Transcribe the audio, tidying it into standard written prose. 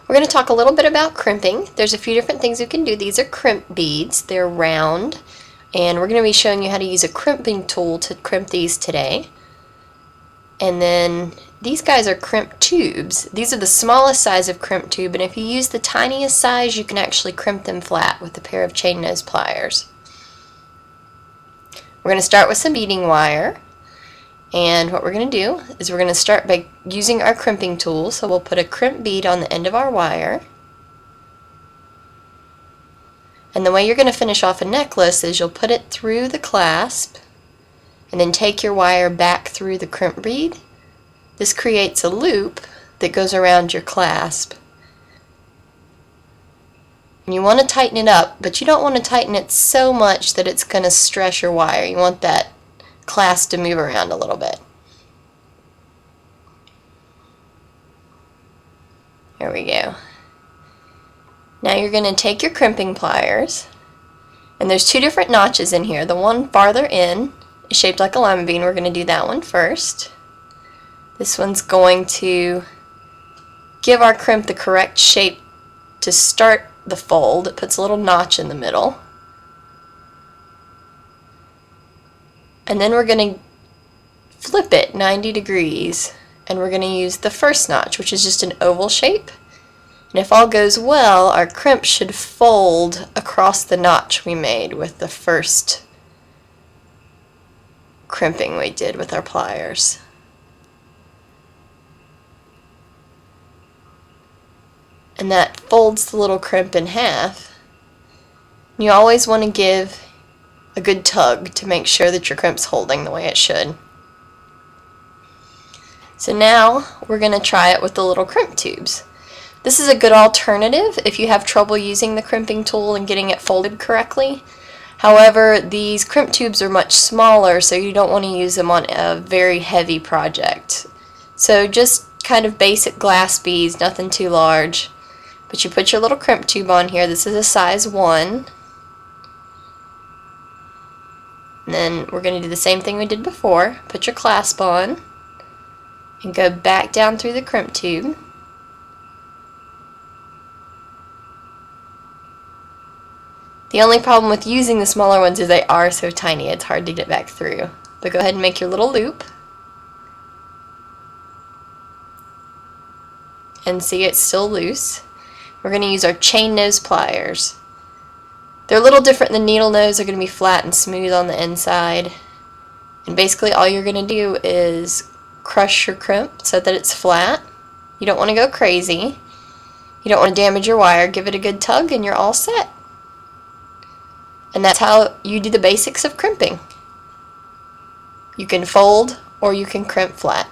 We're going to talk a little bit about crimping. There's a few different things you can do. These are crimp beads. They're round, and we're going to be showing you how to use a crimping tool to crimp these today. And then these guys are crimp tubes. These are the smallest size of crimp tube, and if you use the tiniest size, you can actually crimp them flat with a pair of chain nose pliers. We're going to start with some beading wire, and what we're going to do is we're going to start by using our crimping tool. So we'll put a crimp bead on the end of our wire, and the way you're going to finish off a necklace is you'll put it through the clasp and then take your wire back through the crimp bead. This creates a loop that goes around your clasp. And you want to tighten it up, but you don't want to tighten it so much that it's going to stress your wire. You want that clasp to move around a little bit. There we go. Now you're going to take your crimping pliers, and there's two different notches in here. The one farther in is shaped like a lima bean. We're going to do that one first. This one's going to give our crimp the correct shape to start the fold. It puts a little notch in the middle. And then we're going to flip it 90 degrees, and we're going to use the first notch, which is just an oval shape. And if all goes well, our crimp should fold across the notch we made with the first crimping we did with our pliers. And that folds the little crimp in half. You always want to give a good tug to make sure that your crimp's holding the way it should. So now we're going to try it with the little crimp tubes. This is a good alternative if you have trouble using the crimping tool and getting it folded correctly. However, these crimp tubes are much smaller, so you don't want to use them on a very heavy project. So just kind of basic glass beads, nothing too large. But you put your little crimp tube on here. This is a size 1. And then we're going to do the same thing we did before. Put your clasp on and go back down through the crimp tube. The only problem with using the smaller ones is they are so tiny, it's hard to get back through. But go ahead and make your little loop. And see, it's still loose. We're going to use our chain nose pliers. They're a little different than needle nose. They're going to be flat and smooth on the inside. And basically all you're going to do is crush your crimp so that it's flat. You don't want to go crazy. You don't want to damage your wire. Give it a good tug and you're all set. And that's how you do the basics of crimping. You can fold or you can crimp flat.